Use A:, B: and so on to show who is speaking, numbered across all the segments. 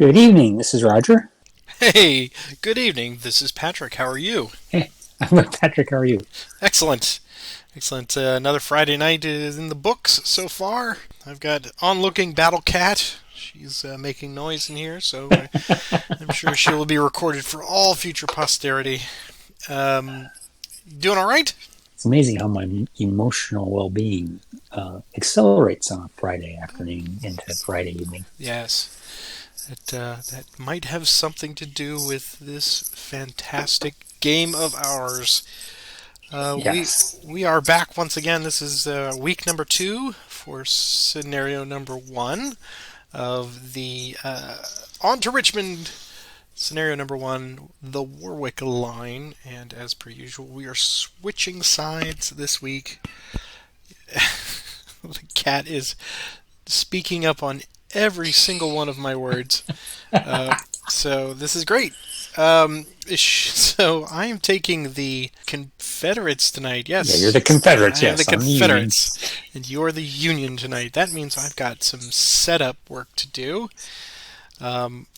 A: Good evening. This is Roger.
B: Hey, good evening. This is Patrick. How are you?
A: Hey, I'm with Patrick. How are you?
B: Excellent. Excellent. Another Friday night is in the books so far. I've got onlooking Battle Cat. She's making noise in here, so I'm sure she will be recorded for all future posterity. Um, doing all right?
A: It's amazing how my emotional well-being accelerates on a Friday afternoon into Friday evening.
B: Yes. That might have something to do with this fantastic game of ours. Uh, we
A: Yes.
B: we are back once again. This is week number 2 for scenario number 1 of the On to Richmond scenario number 1, the Warwick Line. And as per usual, we are switching sides this week. The cat is speaking up on every single one of my words. So this is great. So I am taking the Confederates tonight.
A: Yeah, you're
B: Yes,
A: the Confederates.
B: I am the
A: Yes, I'm the Union.
B: Confederates, and you're the Union tonight. That means I've got some setup work to do. Um,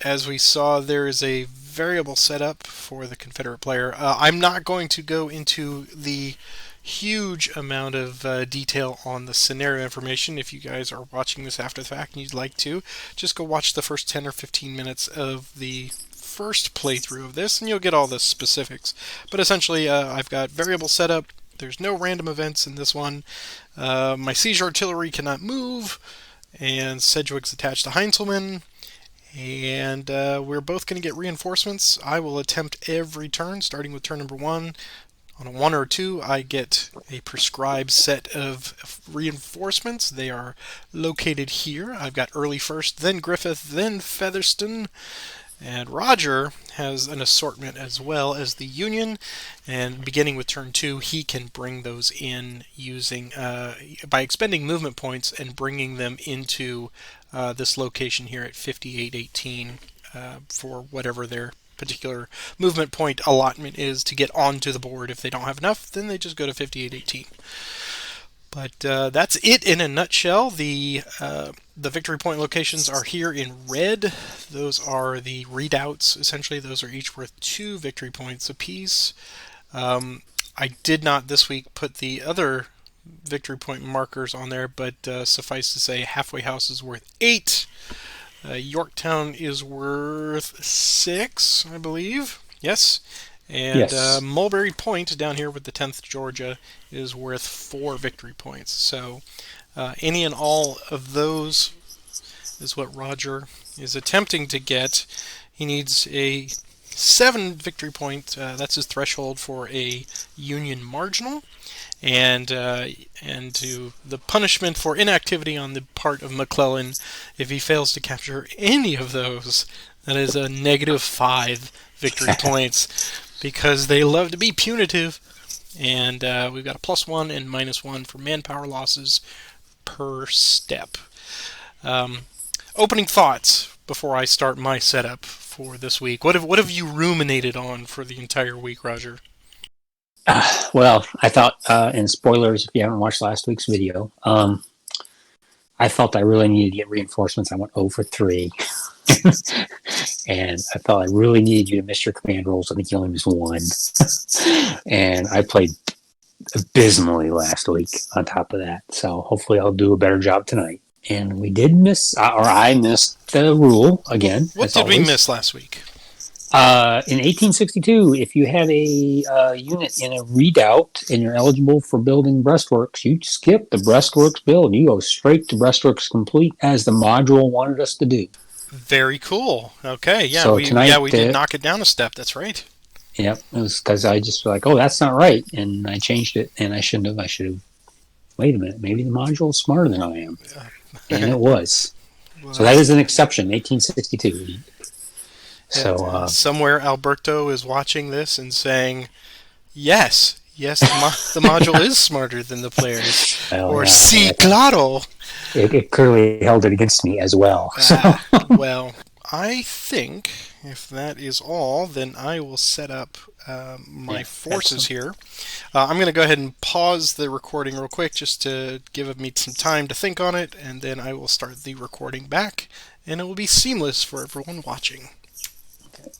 B: as we saw, there is a variable setup for the Confederate player. I'm not going to go into the huge amount of detail on the scenario information. If you guys are watching this after the fact and you'd like to, just go watch the first 10 or 15 minutes of the first playthrough of this and you'll get all the specifics. But essentially, I've got variable setup. There's no random events in this one. My siege artillery cannot move, and Sedgwick's attached to Heinzelman. And we're both going to get reinforcements. I will attempt every turn, starting with turn number 1. On a 1 or 2, I get a prescribed set of reinforcements. They are located here. I've got Early first, then Griffith, then Featherston. And Roger has an assortment as well as the Union. And beginning with turn 2, he can bring those in using by expending movement points and bringing them into this location here at 5818 for whatever their particular movement point allotment is to get onto the board. If they don't have enough, then they just go to 5818. But that's it in a nutshell. The victory point locations are here in red. Those are the readouts. Essentially, those are each worth 2 victory points apiece. I did not this week put the other victory point markers on there, but suffice to say, Halfway House is worth 8. Yorktown is worth 6, I believe. Yes. And
A: Yes.
B: Mulberry Point down here with the 10th Georgia is worth 4 victory points. So any and all of those is what Roger is attempting to get. He needs a 7 victory point. That's his threshold for a Union marginal. And to the punishment for inactivity on the part of McClellan, if he fails to capture any of those, that is a negative 5 victory points, because they love to be punitive. And we've got a +1 and -1 for manpower losses per step. Opening thoughts before I start my setup for this week. What have you ruminated on for the entire week, Roger?
A: Well, I thought, and spoilers if you haven't watched last week's video, I felt I really needed to get reinforcements. I went 0 for 3. And I felt I really needed you to miss your command rolls. I think you only missed 1. And I played abysmally last week on top of that. So hopefully I'll do a better job tonight. And we did miss, or I missed the rule again.
B: What did we miss last week?
A: In 1862, if you have a unit in a redoubt and you're eligible for building breastworks, you skip the breastworks build. You go straight to breastworks complete, as the module wanted us to do.
B: Very cool. Okay, yeah,
A: So
B: we
A: tonight,
B: we did knock it down a step. That's right.
A: Yep, it was because I just was like, oh, that's not right, and I changed it, and I shouldn't have. I should have. Wait a minute, maybe the module is smarter than I am, and it was.
B: Well,
A: So that is an exception, 1862. So
B: somewhere Alberto is watching this and saying, "Yes, the module is smarter than the players."
A: well,
B: Or
A: yeah,
B: "Sí, claro."
A: it clearly held it against me as well. So.
B: Well, I think if that is all, then I will set up my forces
A: excellent.
B: here. I'm going to go ahead and pause the recording real quick just to give me some time to think on it, and then I will start the recording back, and it will be seamless for everyone watching.
A: Okay.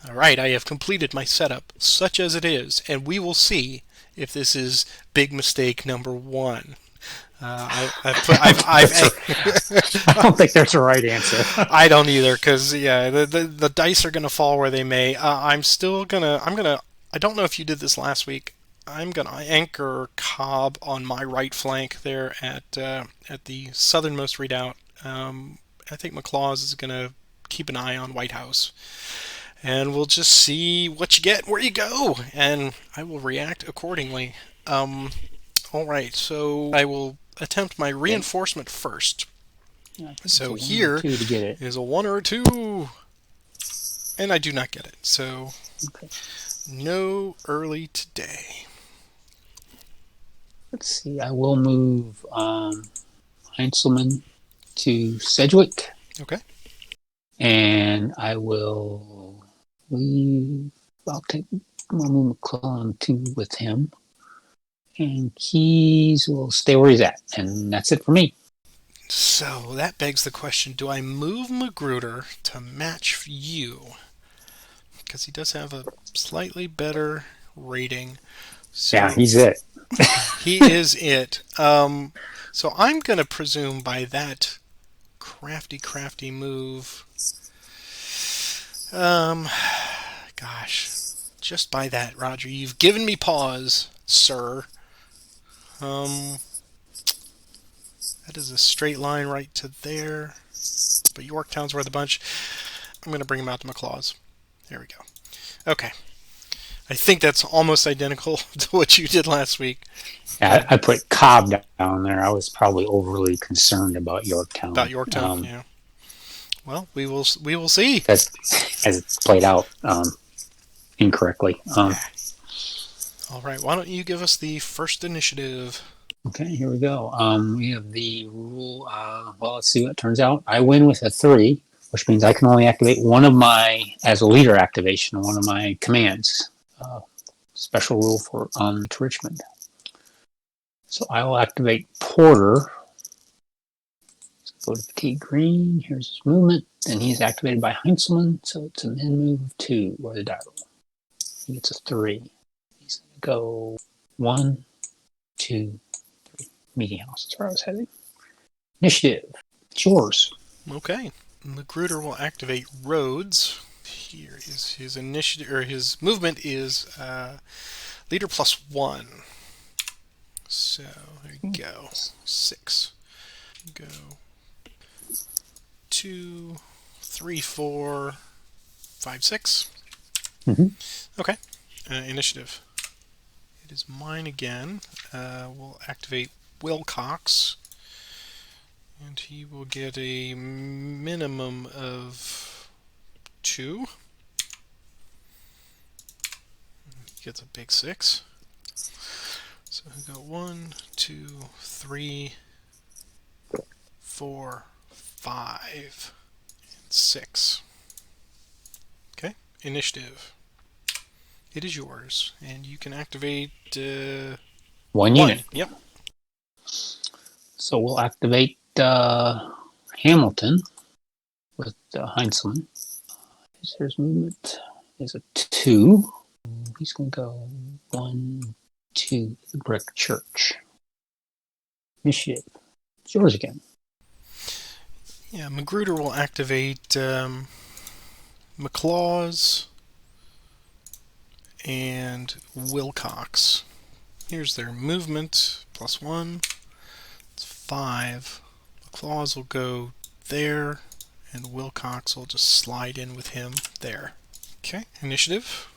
B: Alright, I have completed my setup, such as it is, and we will see if this is big mistake number one.
A: I don't think there's a right answer.
B: I don't either, because yeah, the dice are gonna fall where they may. I don't know if you did this last week. I'm gonna anchor Cobb on my right flank there at the southernmost redoubt. I think McLaws is gonna keep an eye on White House, and we'll just see what you get, where you go, and I will react accordingly. All right, so I will attempt my
A: Okay.
B: reinforcement first.
A: Yeah, I think it's a
B: So
A: 1 or
B: here
A: 2 to get it.
B: is a 1 or a 2, and I do not get it. So
A: Okay.
B: no early today.
A: Let's see. I will move Heinzelman to Sedgwick,
B: Okay.
A: and I will leave. I'll take. I'll move McClellan to with him, and Keys will stay where he's at, and that's it for me.
B: So that begs the question, do I move Magruder to match you? Because he does have a slightly better rating.
A: Yeah,
B: So
A: he's it.
B: he is it. So I'm going to presume by that crafty move. Um, Gosh, just by that, Roger, you've given me pause, sir. Um, that is a straight line right to there. But Yorktown's worth a bunch. I'm going to bring him out to McLaws. There we go. Okay. I think that's almost identical to what you did last week.
A: Yeah, I put Cobb down there. I was probably overly concerned about
B: About
A: Yorktown.
B: Yorktown, yeah. Well, we will see.
A: As it's played out incorrectly.
B: Yeah. All right. Why don't you give us the first initiative?
A: Okay, here we go. We have the rule. Well, let's see what turns out. I win with a 3, which means I can only activate one of my, as a leader activation, one of my commands. Special rule for to Richmond. So I will activate Porter. Go to Fatigue Green. Here's his movement. And he's activated by Heinzelman. So it's an end move of 2, or the die roll. He gets a 3. He's going to go 1, 2, 3. Meeting house. That's where I was heading. Initiative. It's yours.
B: Okay. Magruder will activate Rhodes. Here is his initiative, or his movement is leader +1. So there you go. 6. Go 2, 3, 4, 5, 6. Okay. Initiative. It is mine again. We'll activate Wilcox, and he will get a minimum of 2. He gets a big 6. So we go 1, 2, 3, 4, 5, and 6. Okay. Initiative. It is yours, and you can activate
A: 1 unit.
B: Yep.
A: So we'll activate Hamilton with Heinzelman. His movement is a 2. He's going to go 1, 2, the brick church. Initiative. It's yours again.
B: Yeah, Magruder will activate McLaws and Wilcox. Here's their movement, +1. It's 5. McLaws will go there, and Wilcox will just slide in with him there. Okay, initiative.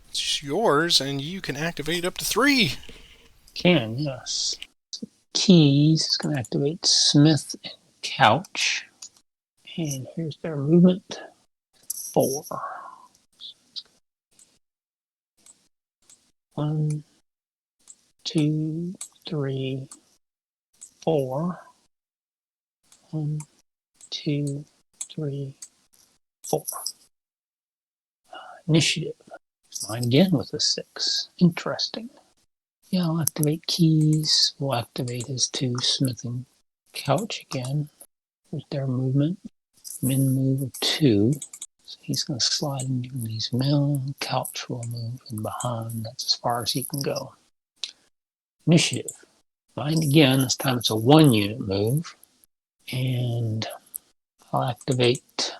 B: It's yours, and you can activate up to 3.
A: Can, yes. So Keys is going to activate Smith and Couch. And here's their movement. 4. 1, 2, 3, 4. 1, 2, 3, 4. Initiative. Mine again with a 6. Interesting. Yeah, I'll activate keys. We'll activate his 2 smithing couch again. There's their movement. Min move of 2. So he's going to slide into these mill. Couch will move in behind. That's as far as he can go. Initiative. Mine again. This time it's a 1 unit move. And I'll activate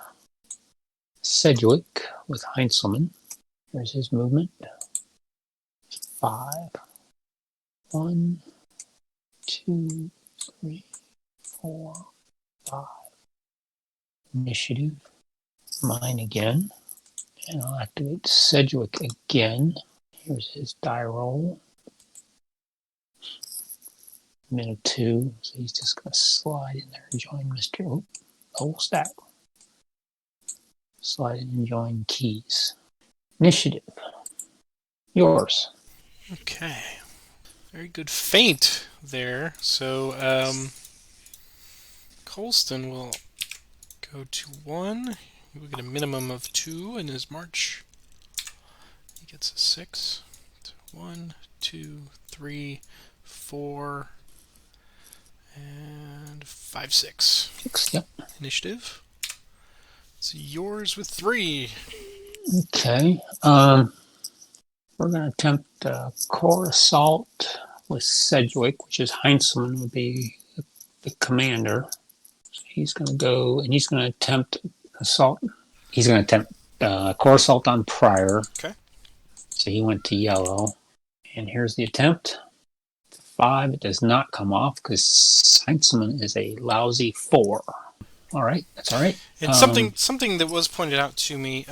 A: Sedgwick with Heinzelman. There's his movement. 5. 1, 2, 3, 4, 5. Initiative. Mine again. And I'll activate Sedgwick again. Here's his die roll. Min 2. So he's just going to slide in there and join Mr. Whole stack. Slide in and join keys. Initiative. Yours.
B: Okay. Very good feint there. So, Colston will go to 1. He will get a minimum of 2 in his march. He gets a 6. 1, 2, 3, 4, and 5, 6.
A: 6, yep.
B: Initiative. It's yours with 3.
A: Okay. We're going to attempt core assault with Sedgwick, which is Heinzelman would be the commander. So he's going to go and he's going to attempt assault. He's going to attempt core assault on Pryor.
B: Okay.
A: So he went to yellow. And here's the attempt. 5. It does not come off because Heinzelman is a lousy 4. All right, that's all right.
B: And something that was pointed out to me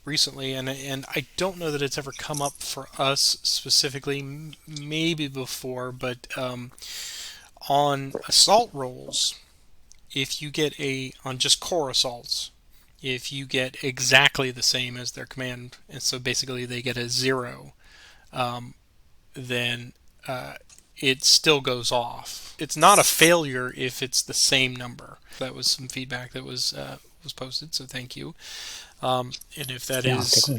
B: recently, and I don't know that it's ever come up for us specifically, maybe before, but on assault rolls, if you get on just core assaults, if you get exactly the same as their command, and so basically they get a 0, then it still goes off. It's not a failure if it's the same number. That was some feedback that was posted, so thank you. And if that is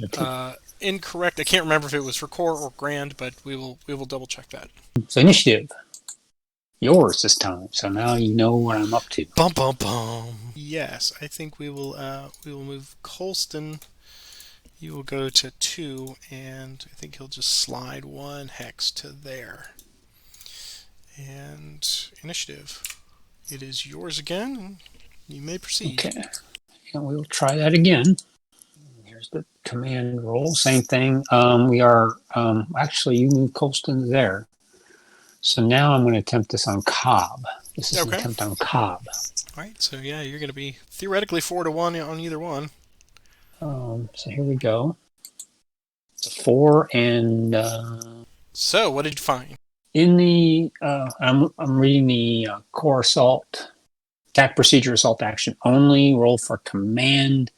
B: incorrect, I can't remember if it was for core or grand, but we will double check that.
A: So initiative, yours this time. So now you know what I'm up to.
B: Bum bum bum. Yes, I think we will move Colston. You will go to 2, and I think he'll just slide 1 hex to there. And initiative. It is yours again. You may proceed.
A: Okay. And we'll try that again. Here's the command roll. Same thing. We are actually you move Colston there. So now I'm going to attempt this on Cobb. This is an attempt on Cobb.
B: All right. So yeah, you're going to be theoretically 4 to 1 on either one.
A: So here we go. It's a 4 and.
B: So what did you find?
A: In the, I'm reading the core assault, attack procedure assault action only, roll for command,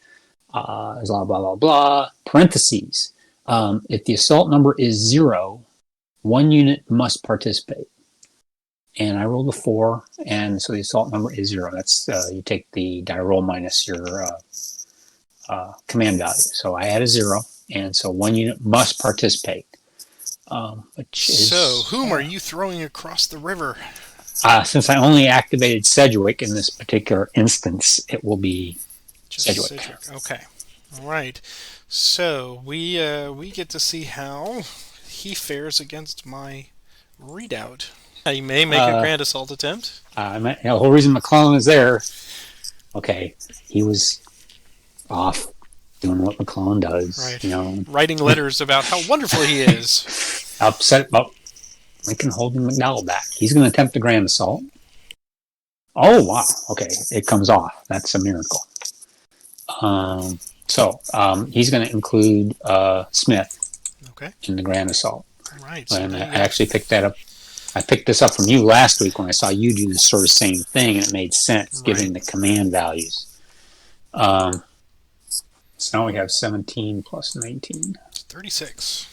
A: blah, blah, blah, blah, parentheses. If the assault number is 0, 1 unit must participate. And I rolled a 4, and so the assault number is 0. That's, you take the die roll minus your command value. So I had a 0, and so 1 unit must participate.
B: So, whom are you throwing across the river?
A: Since I only activated Sedgwick in this particular instance, it will be
B: just
A: Sedgwick.
B: Okay. All right. So, we get to see how he fares against my readout. You may make a grand assault attempt.
A: The whole reason McClellan is there, okay, he was off doing what McClellan does.
B: Right. Writing letters about how wonderful he is.
A: Upset about Lincoln holding McDowell back. He's going to attempt a grand assault. Oh, wow. Okay, it comes off. That's a miracle. So he's going to include Smith in the grand assault.
B: Right.
A: And I actually picked that up. I picked this up from you last week when I saw you do this sort of same thing, and it made sense given the command values. So now we have 17 plus 19.
B: It's 36.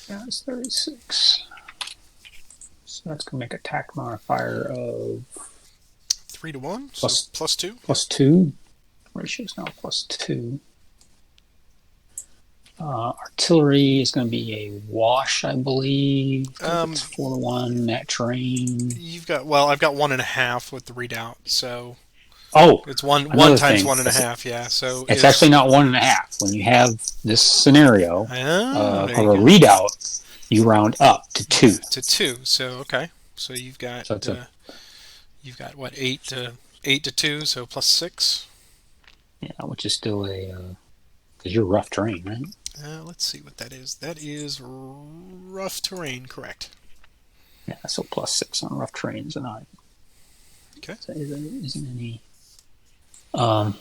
A: Yeah, it's 36. So that's going to make attack modifier of
B: 3 to 1.
A: Plus
B: 2.
A: Plus 2. Ratio is now plus 2. Artillery is going to be a wash, I believe. It's
B: Um,
A: 4-1 that terrain.
B: I've got 1.5 with the readout, so
A: Oh,
B: it's one
A: another
B: times
A: thing.
B: 1.5. Yeah, so
A: It's actually not 1.5. When you have this scenario
B: there
A: of
B: you
A: a
B: go.
A: readout, you round up to 2.
B: To 2. So okay, so
A: So it's a
B: you've got what 8 to 2, so +6.
A: which is still a because you're rough terrain, right?
B: Let's see what that is. That is rough terrain, correct?
A: Yeah, so +6 on rough terrains, and I
B: Okay.
A: so isn't any um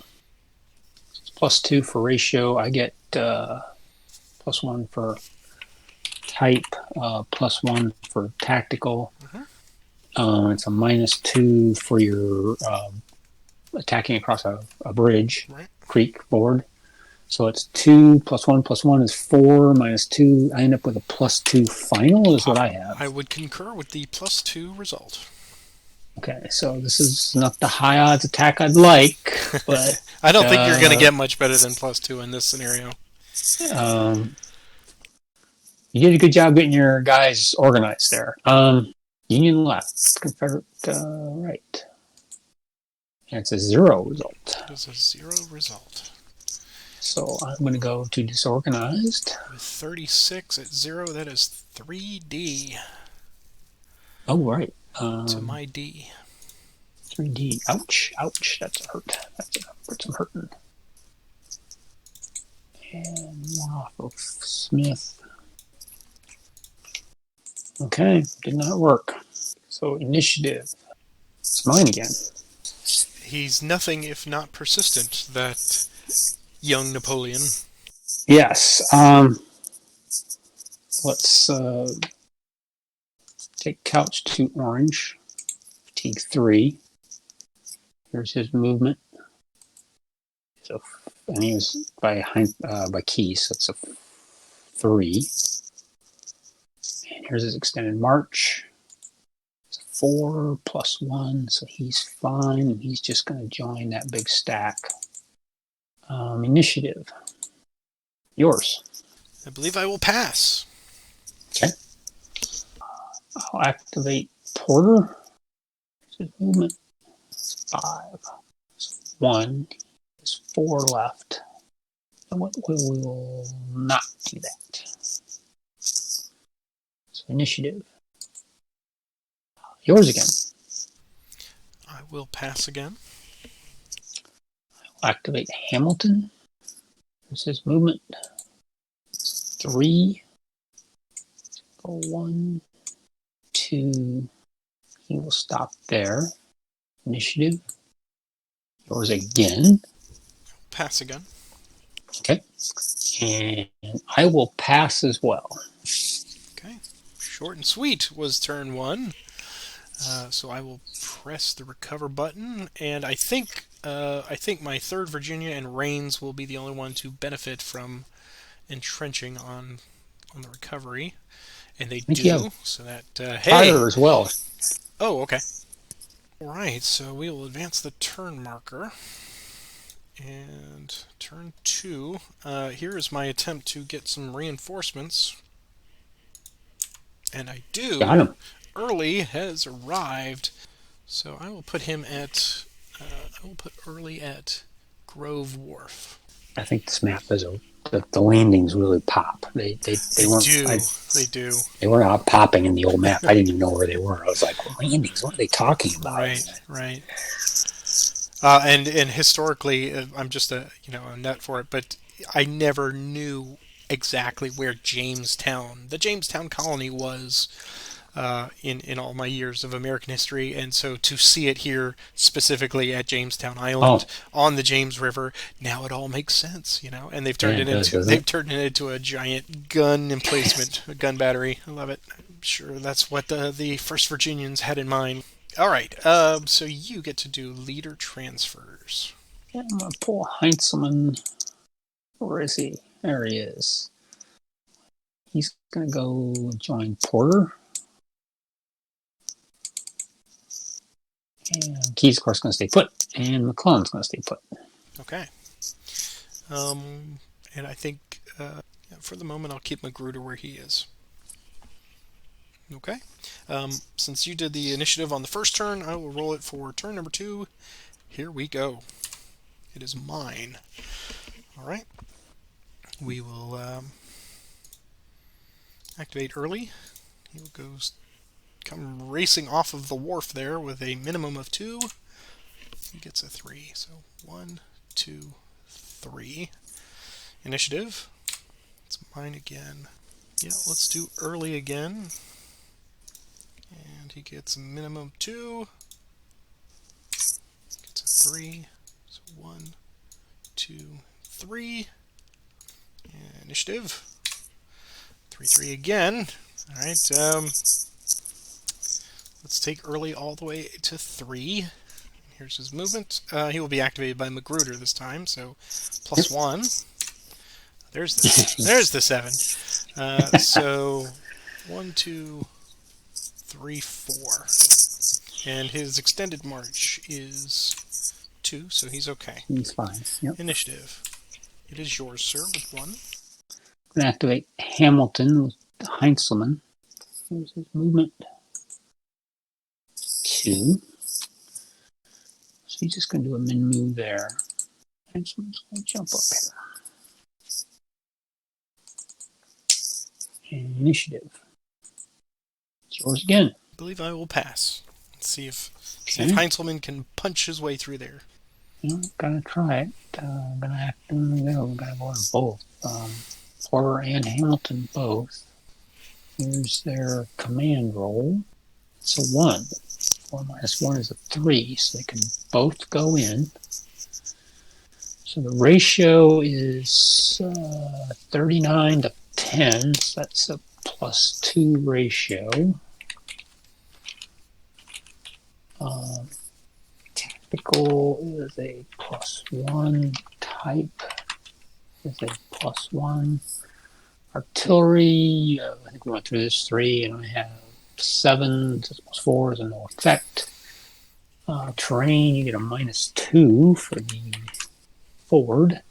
A: +2 for ratio. I get +1 for type, +1 for tactical.
B: Mm-hmm.
A: It's a -2 for your attacking across a bridge,
B: Right.
A: creek, board. So it's 2 +1 is 4 -2. I end up with a +2 final, is what I
B: I
A: have.
B: would concur with the +2 result.
A: Okay, so this is not the high odds attack I'd like, but
B: I don't think you're going to
A: uh,
B: get much better than +2 in this scenario.
A: um, you did a good job getting your guys organized there. Union left, Confederate right. And it's a 0 result.
B: That is a 0 result.
A: So I'm going to go to disorganized.
B: With 36 at 0, that is 3D
A: Oh, right.
B: to my D.
A: 3D. Ouch. Ouch. That's a hurt. That's some hurting. And one off of Smith. Okay. Did not work. So initiative. It's mine again.
B: He's nothing if not persistent, that young Napoleon.
A: Yes. Let's take couch to orange. Fatigue 3. Here's his movement. So, and he was by key, so it's a 3. And here's his extended march. It's a 4 +1, so he's fine, and he's just going to join that big stack. Initiative. Yours.
B: I believe I will pass.
A: Okay. I'll activate Porter. Here's his movement. It's 5. It's 1. There's 4 left. And we will not do that. So initiative. Yours again.
B: I will pass again.
A: I'll activate Hamilton. Here's his movement. 3. Go 1, 2. He will stop there. Initiative. Yours again.
B: Pass again.
A: Okay. And I will pass as well.
B: Okay. Short and sweet was turn 1. So I will press the recover button, and I think my 3rd Virginia and Rains will be the only one to benefit from entrenching on the recovery, and they
A: I think you have
B: do. So that
A: fire as well.
B: Oh, okay. All right. So we will advance the turn marker, and turn 2. Here is my attempt to get some reinforcements, and I do.
A: Got him.
B: Early has arrived. So I will put him at. I will put Early at Grove Wharf.
A: I think this map is the landings really pop. They weren't.
B: They do.
A: They were not popping in the old map. I didn't even know where they were. I was like, well, landings. What are they talking about?
B: Right. And historically, I'm just a nut for it, but I never knew exactly where the Jamestown colony was. In all my years of American history, and so to see it here specifically at Jamestown Island on the James River, now it all makes sense, And they've turned turned it into a giant gun emplacement, a gun battery. I love it. I'm sure that's what the First Virginians had in mind. All right, so you get to do leader transfers.
A: Yeah, I'm gonna pull Heinzelman. Where is he? There he is. He's gonna go join Porter. And Key's, of course, going to stay put. And McClellan's going to stay put.
B: Okay. And I think Yeah, for the moment, I'll keep Magruder where he is. Okay. Since you did the initiative on the first turn, I will roll it for turn number 2. Here we go. It is mine. All right. We will activate early. He will come racing off of the wharf there with a minimum of 2. He gets a 3. So 1, 2, 3. Initiative. It's mine again. Yeah, let's do early again. And he gets a minimum 2. Gets a 3. So 1, 2, 3. And initiative. 3, 3 again. All right. Let's take early all the way to 3. Here's his movement. He will be activated by Magruder this time, so +1. There's the 7. So 1, 2, 3, 4. And his extended march is 2, so he's okay.
A: He's fine. Yep.
B: Initiative. It is yours, sir, with 1.
A: I'm going to activate Hamilton with Heinzelman. Here's his movement. 2. So he's just going to do a min move there. Heinzelman's going to jump up here. And initiative. It's yours again.
B: I believe I will pass. Let's see if Heinzelman can punch his way through there.
A: Gotta try it. Gotta go on both. Porter and Hamilton both. Here's their command roll. It's a 1. 4 minus 1 is a 3, so they can both go in. So the ratio is 39 to 10, so that's a +2 ratio. Tactical is a +1. Type is a +1. Artillery, I think we went through this 3, and I have 7, so +4 is a no effect. Terrain, you get a -2 for the forward.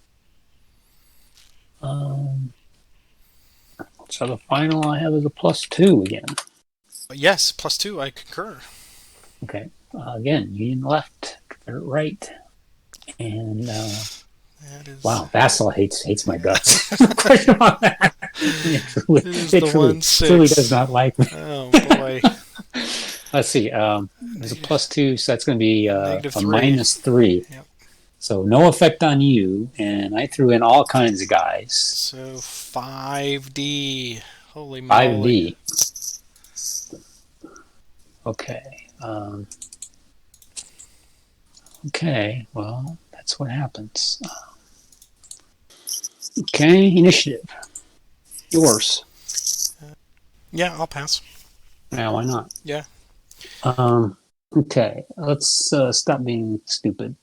A: So the final I have is a +2 again.
B: Yes, +2, I concur.
A: Okay. Again, Union left, Confederate right. And wow, Vassal hates my guts. Question on that. It truly does not like me.
B: Oh boy.
A: Let's see. There's a +2, so that's going to be a
B: -3.
A: -3.
B: Yep.
A: So no effect on you, and I threw in all kinds of guys.
B: So 5D. Holy moly.
A: 5D. Okay. Okay, well, that's what happens. Okay, initiative. Yours.
B: Yeah, I'll pass.
A: Yeah, why not?
B: Yeah.
A: Okay, let's stop being stupid.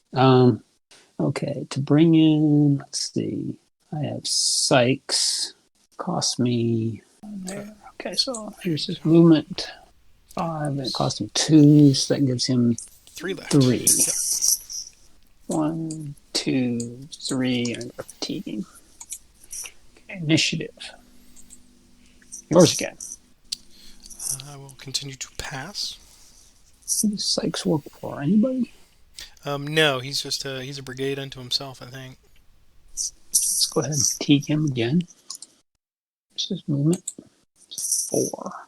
A: Okay, to bring in, let's see, I have Sykes. Cost me there. Okay, so here's his movement. 5, and it cost him 2, so that gives him
B: 3 left.
A: 3.
B: Yep.
A: 1, 2, 3, and I'm fatiguing. Okay, initiative. Yours again.
B: I will continue to pass.
A: Who does Sykes work for? Anybody?
B: No, he's just he's a brigade unto himself, I think.
A: Let's go ahead and fatigue him again. This is movement. 4.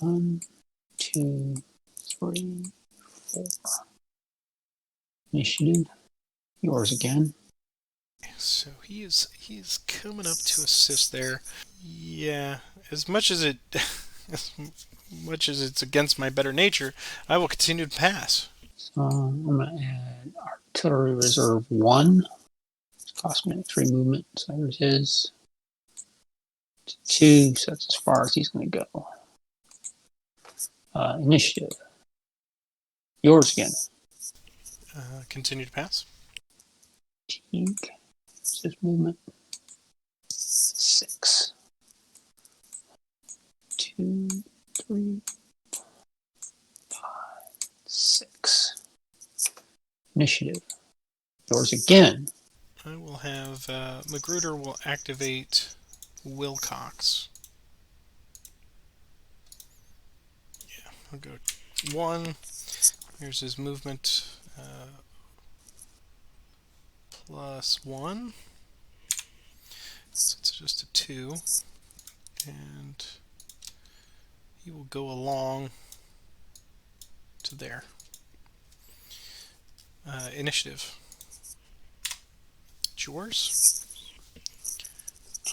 A: 1, 2, 3, 4. Initiative. Yours again.
B: So he is coming up to assist there. Yeah, as much as it's against my better nature, I will continue to pass.
A: So I'm going to add artillery reserve 1. It's cost me 3 movement. So there's his. 2, so that's as far as he's going to go. Initiative. Yours again.
B: Continue to pass.
A: Fatigue. This is movement. 6. 2, 3, 5, 6. Initiative. Yours again.
B: I will have Magruder will activate Wilcox. Yeah, I'll go 1. Here's his movement +1. So it's just a 2. And he will go along to there. Initiative. It's yours.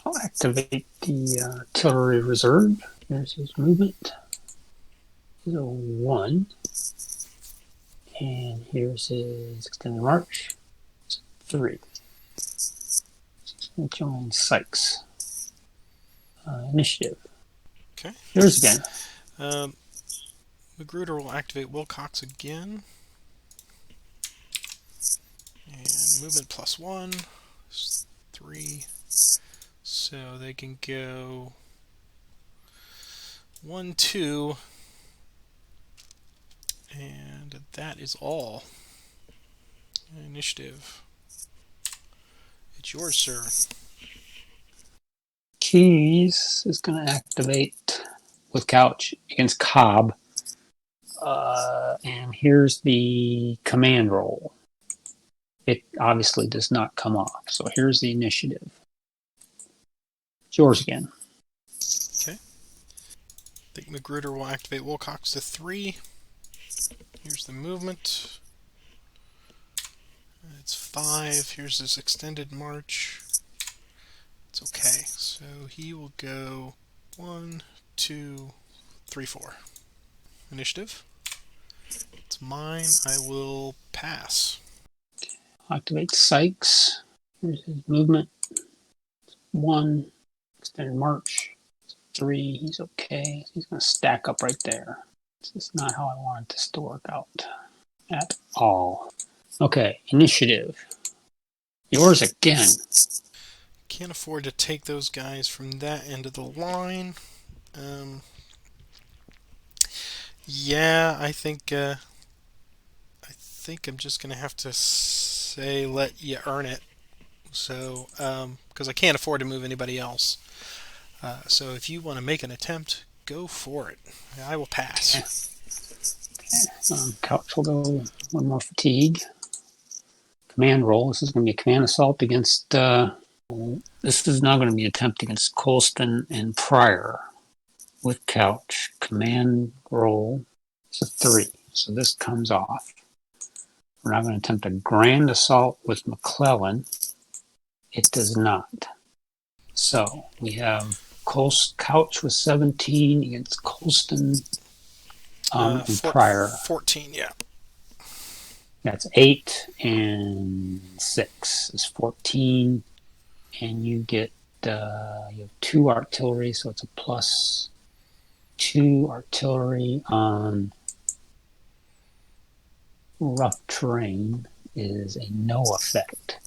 A: I'll activate the artillery reserve. There's his movement. Here's a 1. And here's his extended march. It's 3. He's going to join Sykes. Initiative.
B: Okay.
A: Yours again.
B: Magruder will activate Wilcox again. And movement +1. 3. So they can go 1, 2. And that is all. Initiative. It's yours, sir.
A: Keys is going to activate with Couch against Cobb. And here's the command roll. It obviously does not come off. So here's the initiative. It's yours again.
B: Okay. I think Magruder will activate Wilcox to 3. Here's the movement. It's 5. Here's his extended march. It's okay. So he will go 1, 2, 3, 4. Initiative. It's mine. I will pass.
A: Activate Sykes. Here's his movement. 1. Extended march. 3. He's okay. He's going to stack up right there. This is not how I wanted this to work out at all. Okay, initiative. Yours again.
B: Can't afford to take those guys from that end of the line. Yeah, I think I'm just gonna have to say let you earn it. So, because I can't afford to move anybody else. So if you want to make an attempt, go for it. I will pass.
A: Okay. Couch will go 1 more fatigue. Command roll. This is going to be a command assault against. This is now going to be an attempt against Colston and Pryor with Couch. Command roll. It's a 3. So this comes off. We're now going to attempt a grand assault with McClellan. It does not. So we have Couch with 17 against Colston and Pryor.
B: 14, yeah.
A: That's 8 and 6 is 14. And you get you have 2 artillery, so it's a +2 artillery on rough terrain is a no effect.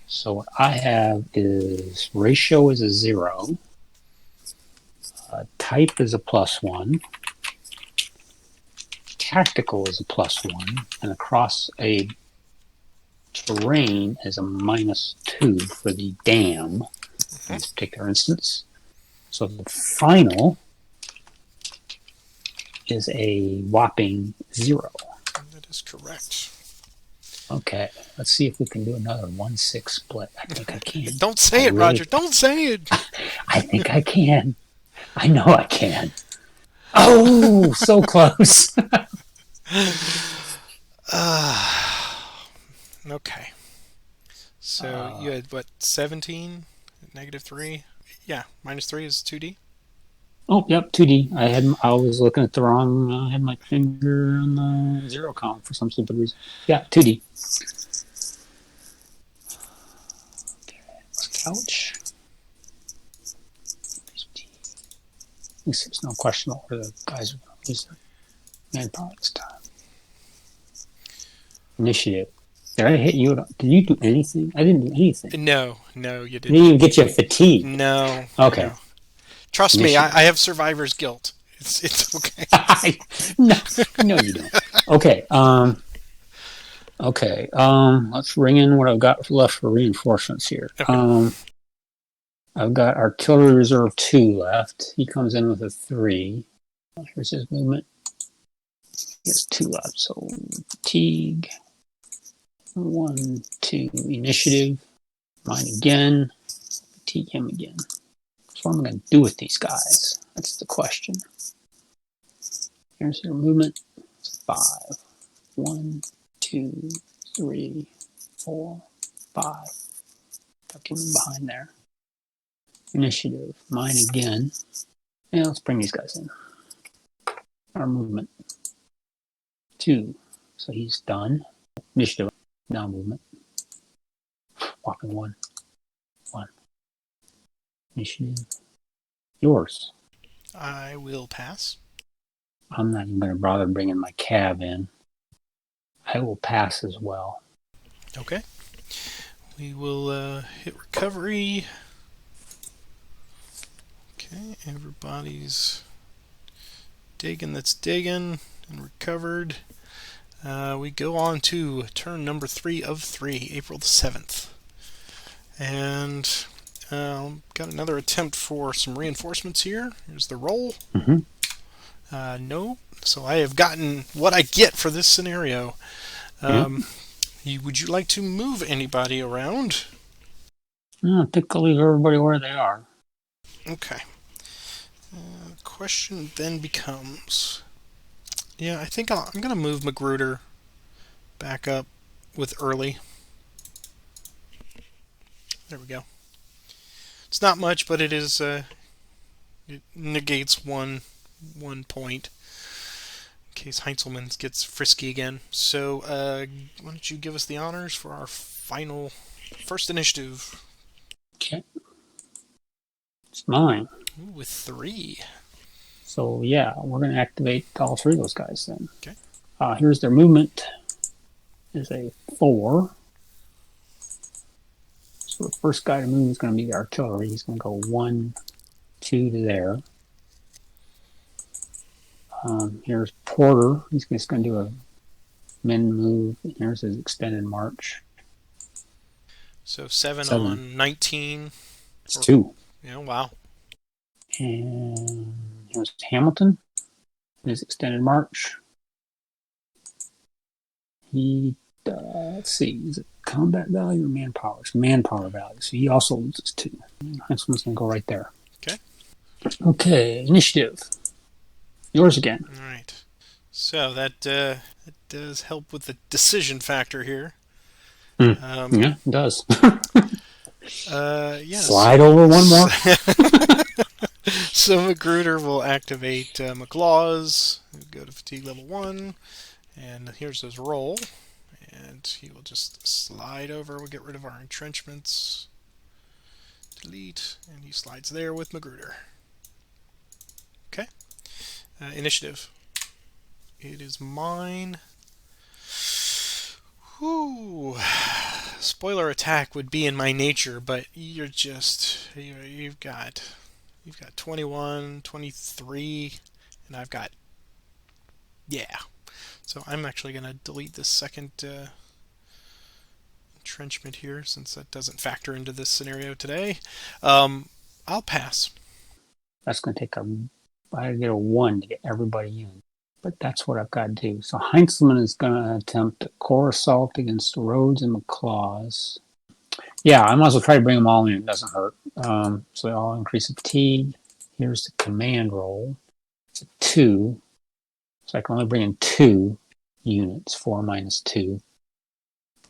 A: So what I have is ratio is a 0. Type is a +1. Tactical is a +1. And across a terrain is a -2 for the dam in this particular instance. So the final is a whopping 0.
B: That is correct.
A: Okay, let's see if we can do another 1-6 split. I think I can.
B: Don't say it, really, Roger. Don't say it.
A: I think I can. I know I can. Oh, so close.
B: Okay. So you had what, 17? -3? Yeah, -3 is 2D.
A: Oh, yep, 2D. I was looking at the wrong. I had my finger on the 0 column for some stupid reason. Yeah, 2D. Okay, let's Couch. At least there's no question about where the guys are going to use their manpower this time. Initiative. Did I hit you? Did you do anything? I didn't do anything.
B: No, you
A: I
B: didn't.
A: didn't even get you a fatigue.
B: No.
A: Okay.
B: No. Trust me, I have survivor's guilt. It's okay.
A: No, you don't. Okay. Okay. Let's ring in what I've got left for reinforcements here.
B: Okay.
A: I've got artillery reserve 2 left. He comes in with a 3. Here's his movement. He has 2 left. So fatigue. 1, 2. Initiative. Mine again. Fatigue him again. So what am I going to do with these guys? That's the question. Here's their movement. It's 5. 1, 2, 3, 4, 5. Tuck him in behind there. Initiative. Mine again. Yeah, let's bring these guys in. Our movement. 2. So he's done. Initiative. Now movement. Walking 1. 1. Initiative. Yours.
B: I will pass.
A: I'm not even going to bother bringing my cab in. I will pass as well.
B: Okay. We will hit recovery. Okay, everybody's digging that's digging and recovered. We go on to turn number 3 of 3, April the 7th. And got another attempt for some reinforcements here. Here's the roll. No. So I have gotten what I get for this scenario. Would you like to move anybody around?
A: No, I think I'll leave everybody where they are.
B: Okay. Question then becomes... Yeah, I think I'm going to move Magruder back up with early. There we go. It's not much, but it is... it negates one point in case Heinzelman gets frisky again. So, why don't you give us the honors for our final first initiative?
A: Okay. It's mine.
B: Ooh, with 3.
A: So, yeah, we're going to activate all 3 of those guys then.
B: Okay.
A: Here's their movement. Is a 4. So the first guy to move is going to be the artillery. He's going to go 1, 2 to there. Here's Porter. He's just going to do a men move. And here's his extended march.
B: So 7 on 19.
A: It's 2.
B: Yeah, wow.
A: And here's Hamilton. His extended march. He, let's see, is it combat value or manpower? It's manpower value. So he also loses 2. This one's going to go right there.
B: Okay.
A: Okay, initiative. Yours again.
B: All right. So that does help with the decision factor here.
A: Yeah, it does.
B: Yes.
A: Slide over one more.
B: So Magruder will activate McLaws, go to fatigue level 1, and here's his roll. And he will just slide over. We'll get rid of our entrenchments. Delete, and he slides there with Magruder. Okay. Initiative. It is mine. Whew. Spoiler attack would be in my nature, but you've got 21, 23, and I've got, yeah. So I'm actually going to delete this second entrenchment here, since that doesn't factor into this scenario today. I'll pass.
A: That's going to take I get a 1 to get everybody in. But that's what I've got to do. So Heinzelman is going to attempt a core assault against Rhodes and McLaws. Yeah, I might as well try to bring them all in. It doesn't hurt. So they all increase the fatigue. Here's the command roll. It's a 2. So I can only bring in 2 units, 4 minus 2.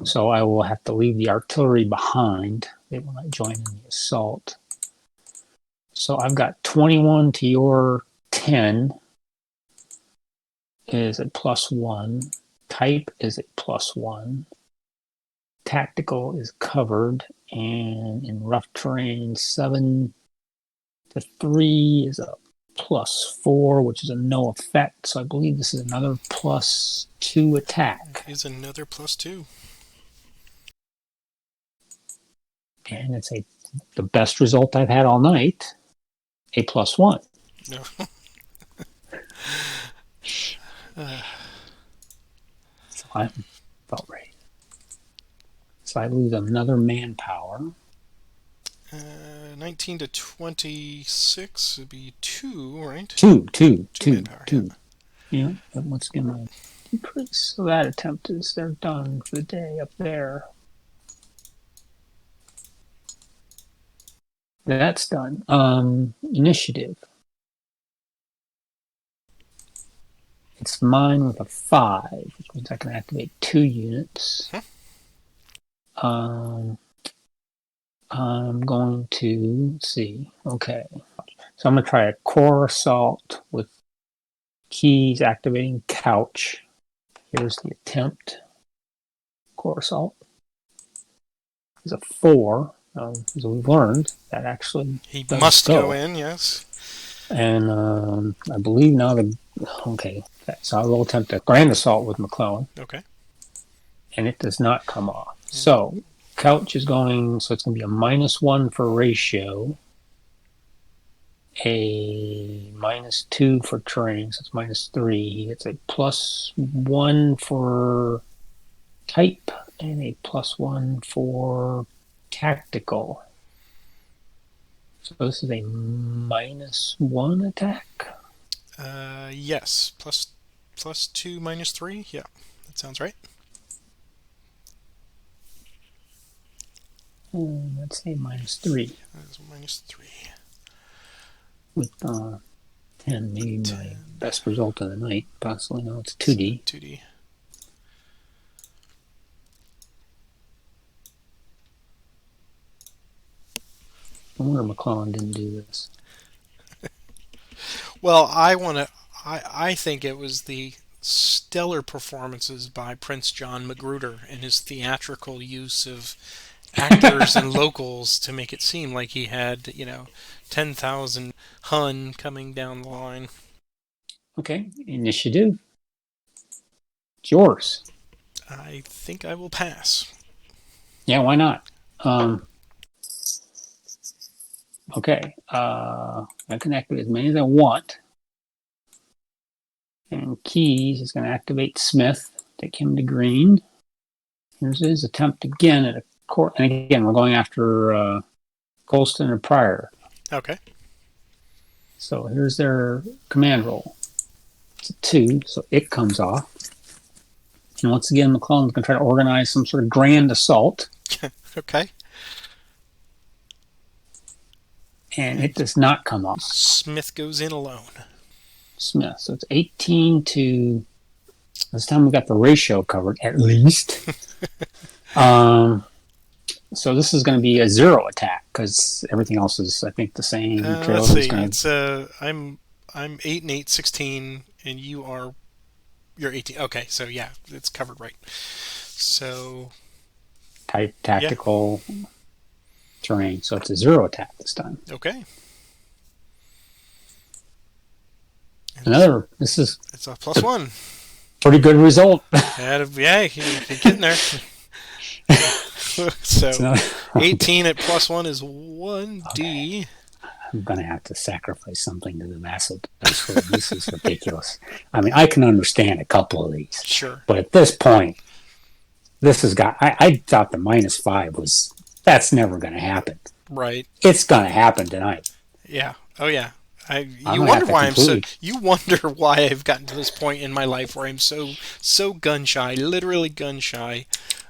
A: So I will have to leave the artillery behind. They will not join in the assault. So I've got 21 to your 10. Is a +1. Type is a +1. Tactical is covered. And in rough terrain, 7 to 3 is a +4, which is a no effect. So I believe this is another +2 attack.
B: It is another +2.
A: And it's the best result I've had all night. A +1.
B: No.
A: So I'm about ready. So I lose another manpower.
B: 19 to 26 would be 2, right?
A: Two
B: Manpower, yeah.
A: Yeah, and once again, I decrease. So that attempt they're done for the day up there. That's done. Initiative. It's mine with a 5, which means I can activate 2 units. I'm going to, let's see, okay. So I'm going to try a core assault with keys activating couch. Here's the attempt. Core assault is a 4. As we've learned, that actually
B: He must go in, yes.
A: And I believe now so I will attempt a grand assault with McClellan.
B: Okay.
A: And it does not come off. So couch is going, so it's going to be a -1 for ratio, a -2 for terrain, so it's -3. It's a +1 for type and a +1 for tactical. So this is a -1 attack.
B: Yes. Plus 2, -3. Yeah, that sounds right.
A: Let's say -3.
B: That is -3.
A: With 10, maybe 10. My best result of the night. Possibly, no, it's 2D.
B: 2D.
A: I wonder McClellan didn't do this.
B: Well, I think it was the stellar performances by Prince John Magruder and his theatrical use of actors and locals to make it seem like he had, 10,000 Hun coming down the line.
A: Okay, initiative. It's yours.
B: I think I will pass.
A: Yeah, why not? Okay, I can activate as many as I want. And keys is going to activate Smith, take him to green. Here's his attempt again at a court. And again, we're going after Colston and Pryor.
B: Okay.
A: So here's their command roll. It's a 2, so it comes off. And once again, McClellan's going to try to organize some sort of grand assault.
B: Okay.
A: And it does not come off.
B: Smith goes in alone.
A: Smith. So it's 18 to... This time we got the ratio covered, at least. So this is going to be a 0 attack, because everything else is, I think, the same.
B: Let's see. It's I'm 8 and 8, 16, and you're 18. Okay, so yeah, it's covered right. So...
A: Type tactical terrain. So it's a 0 attack this time.
B: Okay.
A: This is...
B: It's a +1.
A: Pretty good result.
B: Yeah, you're getting there. So 18 at +1 is 1D.
A: Okay. I'm going to have to sacrifice something to the Vassal dice roll. This is ridiculous. I mean, I can understand a couple of these.
B: Sure.
A: But at this point, this has got... I thought the -5 was... That's never going to happen.
B: Right.
A: It's going to happen tonight.
B: Yeah. Oh, yeah. You wonder why I've gotten to this point in my life where I'm so gun shy, literally gun shy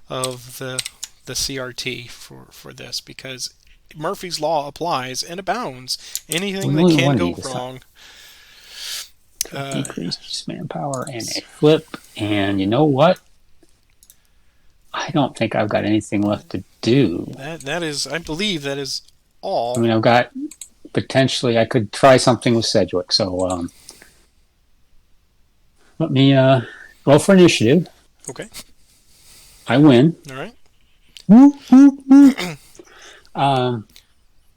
B: of the CRT for this, because Murphy's Law applies and abounds. Anything that can go wrong.
A: Decreased manpower and a flip, and you know what? I don't think I've got anything left to do.
B: That is, I believe that is all.
A: I mean, I've got... Potentially, I could try something with Sedgwick. So let me roll for initiative.
B: Okay.
A: I win.
B: All right.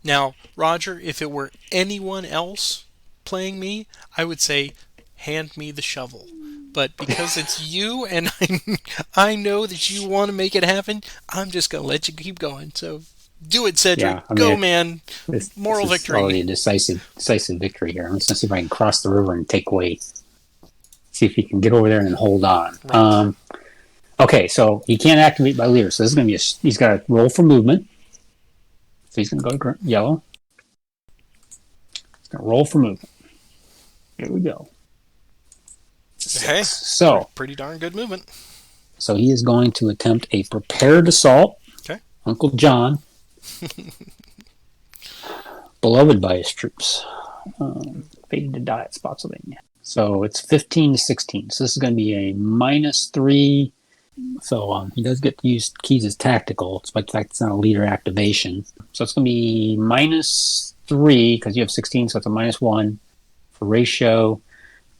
B: Now, Roger, if it were anyone else playing me, I would say, hand me the shovel. But because it's you and I know that you want to make it happen, I'm just going to let you keep going. So... Do it, Cedric. Yeah, go, man. Moral victory.
A: Already a decisive victory here. Let's see if I can cross the river and take away. See if you can get over there and hold on. Right. Okay, so he can't activate by leader. So this is going to be he's got to roll for movement. So he's going to go to yellow. He's going to roll for movement. Here we go.
B: Hey,
A: so
B: pretty darn good movement.
A: So he is going to attempt a prepared assault.
B: Okay.
A: Uncle John, beloved by his troops, fated to die at Spotsylvania. So it's 15 to 16. So this is going to be a -3. So he does get to use keys as tactical, despite the fact it's not a leader activation. So it's going to be -3 because you have 16, so it's a -1 for ratio,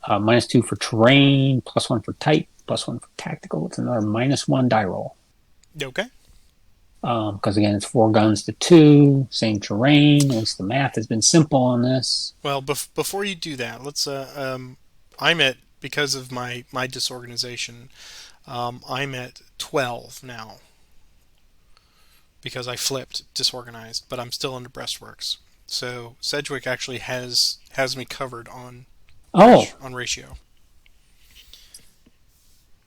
A: -2 for terrain, +1 for type, +1 for tactical. It's another -1 die roll.
B: Okay.
A: Because again, it's 4 guns to 2, same terrain. At least the math has been simple on this.
B: Well, before you do that, let's. I'm at, because of my disorganization. I'm at 12 now because I flipped disorganized, but I'm still under breastworks. So Sedgwick actually has me covered on ratio.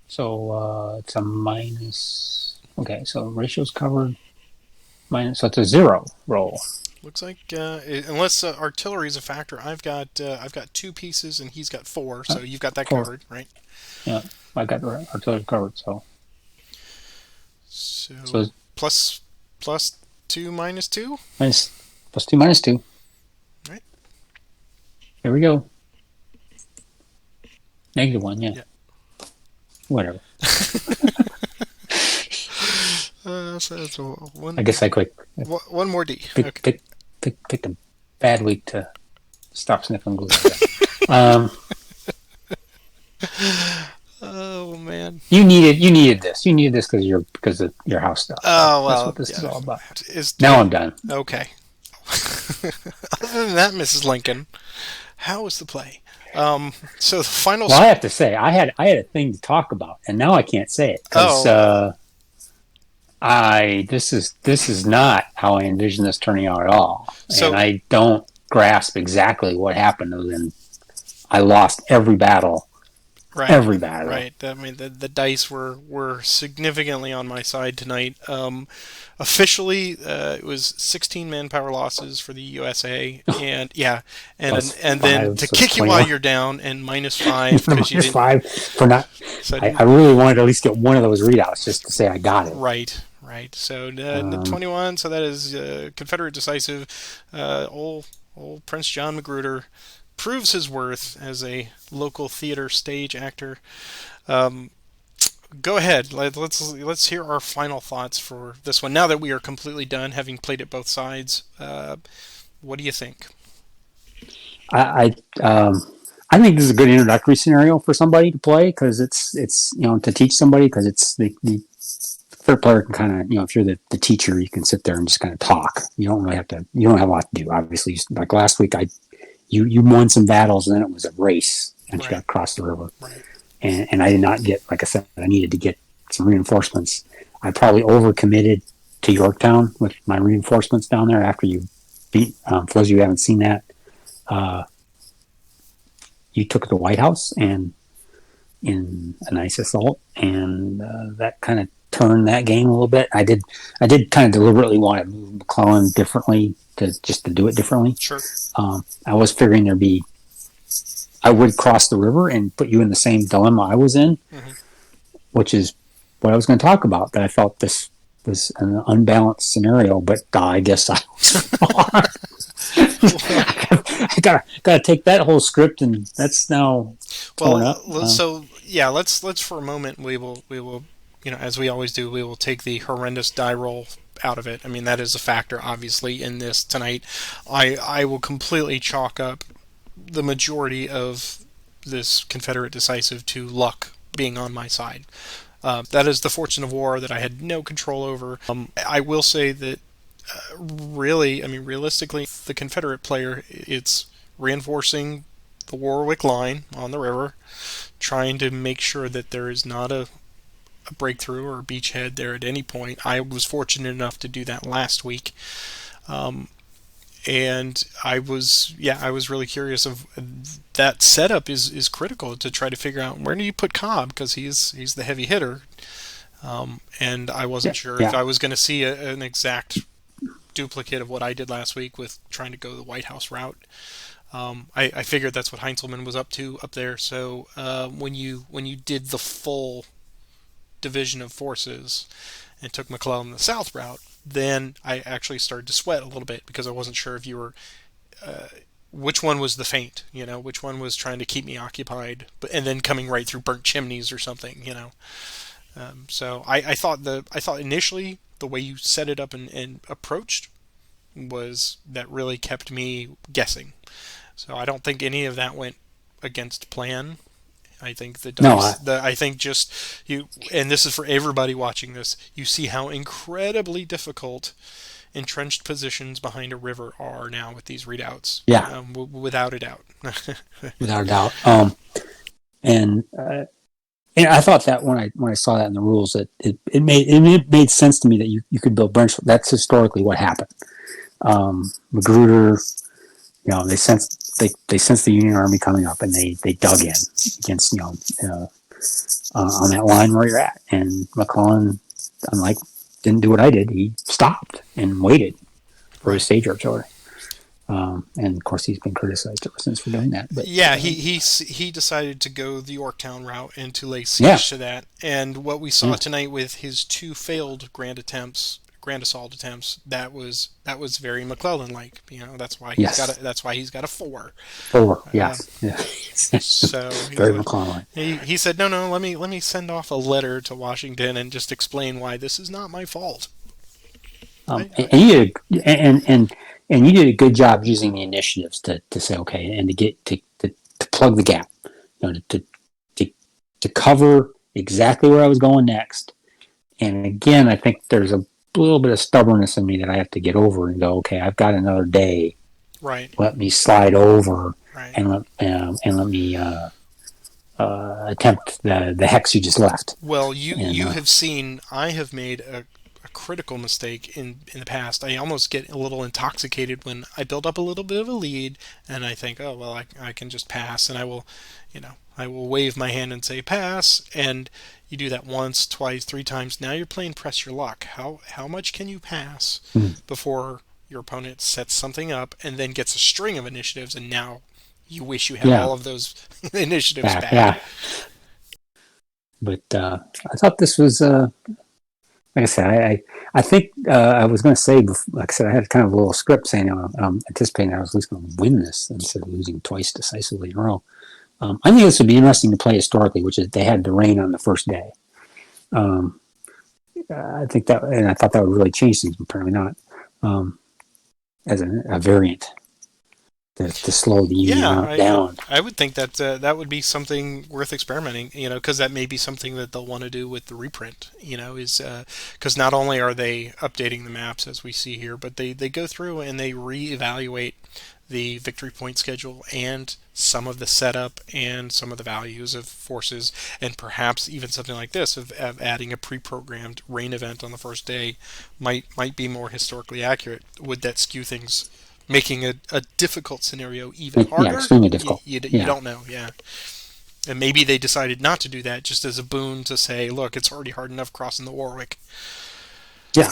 A: So it's a minus. Okay, so ratio's covered. So it's a 0 roll.
B: Looks like unless artillery is a factor, I've got 2 pieces and he's got 4, so you've got that
A: 4.
B: covered, right?
A: Yeah, I got the artillery covered. So
B: plus 2 minus 2.
A: Plus 2 minus 2.
B: Right.
A: Here we go. -1. Yeah. Whatever.
B: So that's one.
A: I guess I clicked.
B: One more D.
A: Picked a bad week to stop sniffing glue.
B: Oh man!
A: You needed this. You needed this because of your house stuff.
B: Oh well,
A: that's what this is all about.
B: Now
A: I'm done.
B: Okay. Other than that, Mrs. Lincoln, how was the play? So the final.
A: Well, I have to say, I had a thing to talk about, and now I can't say it because this is not how I envision this turning out at all, and I don't grasp exactly what happened. Other than I lost every battle.
B: Right.
A: Every battle.
B: Right. I mean, the dice were significantly on my side tonight. Officially, it was 16 manpower losses for the USA, and then to kick 21. You while you're down, and -5 because you didn't.
A: -5 for not. So I really wanted to at least get one of those readouts just to say I got it.
B: Right. So 21. So that is Confederate decisive. Old Prince John Magruder proves his worth as a local theater stage actor. Go ahead. Let's hear our final thoughts for this one. Now that we are completely done, having played it both sides, what do you think?
A: I think this is a good introductory scenario for somebody to play because it's to teach somebody because it's the third player can kind of if you're the teacher you can sit there and just kind of talk. You don't really have to. You don't have a lot to do. Obviously, like last week You won some battles, and then it was a race, and you got across the river.
B: Right.
A: And I did not get, like I said, I needed to get some reinforcements. I probably overcommitted to Yorktown with my reinforcements down there after you beat, for those of you who haven't seen that, you took the White House and in a nice assault, and that kind of turned that game a little bit. I did kind of deliberately want to move McClellan differently to do it differently.
B: Sure.
A: I was figuring I would cross the river and put you in the same dilemma I was in, which is what I was going to talk about. That I felt this was an unbalanced scenario, but I guess I was wrong. I gotta take that whole script, and that's now torn up.
B: So yeah, let's for a moment we will as we always do, we will take the horrendous die roll out of it. I mean, that is a factor, obviously, in this tonight. I will completely chalk up the majority of this Confederate decisive to luck being on my side. That is the fortune of war that I had no control over. I will say that realistically, the Confederate player, it's reinforcing the Warwick Line on the river, trying to make sure that there is not a breakthrough or a beachhead there at any point. I was fortunate enough to do that last week, and I was really curious of that setup is critical to try to figure out where do you put Cobb, because he's the heavy hitter. And I wasn't
A: Yeah.
B: sure if
A: Yeah.
B: I was going to see an exact duplicate of what I did last week with trying to go the White House route. I figured that's what Heinzelman was up to up there. So when you did the full division of forces and took McClellan the south route, then I actually started to sweat a little bit because I wasn't sure if you were which one was the feint, which one was trying to keep me occupied, but and then coming right through burnt chimneys or something. So I thought initially the way you set it up and approached was that really kept me guessing. So I don't think any of that went against plan. I think the
A: No,
B: dice, I think just you, and this is for everybody watching this. You see how incredibly difficult entrenched positions behind a river are now with these readouts,
A: yeah,
B: without a doubt.
A: without a doubt. And I thought that when I saw that in the rules, that it made sense to me that you could build branch. That's historically what happened. Magruder, they sensed the Union Army coming up, and they dug in against on that line where you're at. And McClellan, unlike, didn't do what I did. He stopped and waited for his
B: Right.
A: stage artillery. And of course, he's been criticized ever since for doing that. But
B: Yeah, he decided to go the Yorktown route and to lay
A: yeah,
B: siege to that. And what we saw
A: yeah,
B: tonight with his two failed grand assault attempts, that was very McClellan-like.
A: yes,
B: That's why he's got a 4.
A: 4,
B: Uh,
A: yes, yeah.
B: so
A: Very McClellan.
B: he said, no, let me send off a letter to Washington and just explain why this is not my fault. I, I,
A: And you did a good job using the initiatives to say okay, and to get to plug the gap, to to cover exactly where I was going next. And again, I think there's a little bit of stubbornness in me that I have to get over and go, okay, I've got another day.
B: right,
A: Let me slide over
B: right.
A: and let me attempt the hex you just left.
B: Well, you
A: And
B: you have seen I have made a critical mistake in the past. I almost get a little intoxicated when I build up a little bit of a lead and I think, oh well, I can just pass, and I will wave my hand and say pass, and you do that once, twice, 3 times. Now you're playing press your luck. How much can you pass before your opponent sets something up and then gets a string of initiatives, and now you wish you had
A: yeah,
B: all of those initiatives
A: back,
B: back.
A: yeah. But I thought this was like I said, I think I was going to say, like I said, I had kind of a little script saying anticipating I was at least going to win this instead of losing twice decisively in a row. I think this would be interesting to play historically, which is they had the rain on the first day. Um, I think that, and I thought that would really change things, but apparently not, as a variant to slow the Union
B: Yeah,
A: route down.
B: I would think that that would be something worth experimenting. Because that may be something that they'll want to do with the reprint. Is because not only are they updating the maps as we see here, but they go through and they reevaluate the victory point schedule and some of the setup and some of the values of forces, and perhaps even something like this of adding a pre-programmed rain event on the first day might be more historically accurate. Would that skew things, making a difficult scenario even
A: Yeah,
B: harder?
A: extremely
B: You,
A: difficult.
B: you, you
A: Yeah,
B: don't know, yeah. And maybe they decided not to do that just as a boon to say, look, it's already hard enough crossing the Warwick.
A: yeah,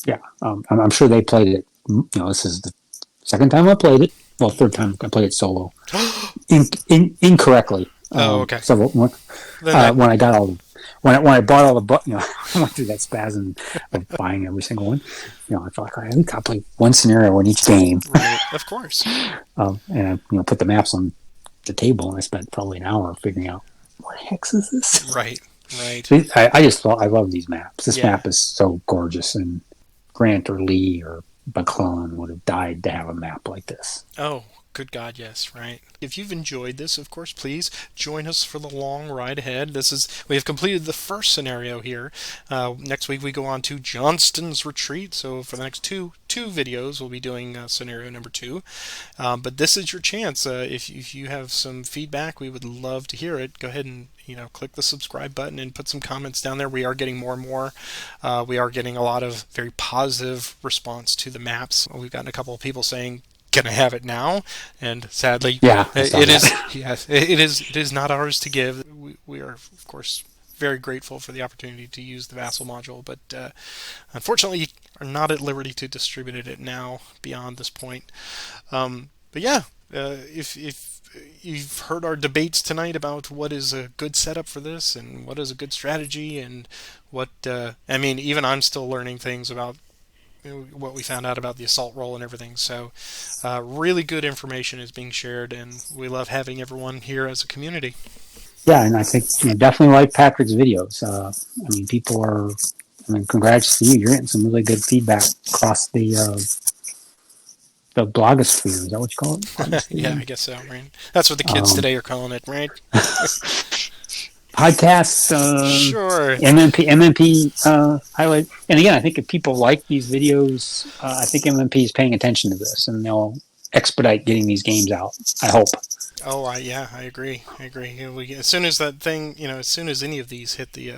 A: yeah. I'm sure they played it. This is the second time I played it. Well, third time I played it solo, incorrectly.
B: Oh, okay.
A: Several
B: Then that,
A: when I got all when I bought all the I went through that spasm of buying every single one. I thought I think I'll play one scenario in each game,
B: right, of course.
A: and I put the maps on the table, and I spent probably an hour figuring out what the hex is this.
B: Right, right.
A: So I just thought I love these maps. This
B: Yeah.
A: map is so gorgeous, and Grant or Lee or McClellan would have died to have a map like this.
B: Oh, good God, yes, right. If you've enjoyed this, of course, please join us for the long ride ahead. We have completed the first scenario here. Next week we go on to Johnston's Retreat. So for the next two videos, we'll be doing scenario number 2. But this is your chance. If you have some feedback, we would love to hear it. Go ahead and click the subscribe button and put some comments down there. We are getting more and more. We are getting a lot of very positive response to the maps. We've gotten a couple of people saying, "Can I have it now?" And sadly,
A: Yeah,
B: it is. Yes, it is not ours to give. We are, of course, very grateful for the opportunity to use the Vassal module, but unfortunately are not at liberty to distribute it now beyond this point. But yeah, if you've heard our debates tonight about what is a good setup for this and what is a good strategy, and what I mean, even I'm still learning things about what we found out about the assault role and everything. So really good information is being shared, and we love having everyone here as a community.
A: Yeah, and I think definitely like Patrick's videos. I mean, people are. I mean, congrats to you. You're getting some really good feedback across the blogosphere. Is that what you call it?
B: Yeah, I guess so, right? That's what the kids today are calling it, right?
A: Podcasts,
B: Sure.
A: MMP highlight. And again, I think if people like these videos, I think MMP is paying attention to this, and they'll expedite getting these games out. I hope.
B: Oh, yeah, I agree. I agree. As soon as that thing, as soon as any of these hit the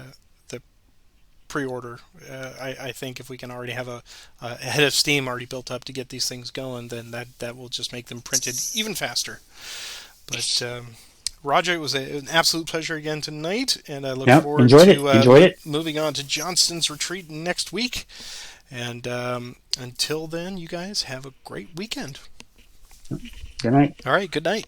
B: pre-order, I think if we can already have a head of steam already built up to get these things going, then that will just make them printed even faster. But Roger, it was an absolute pleasure again tonight, and I look forward to moving on to Johnston's Retreat next week. And until then, you guys have a great weekend.
A: Good night.
B: All right, good night.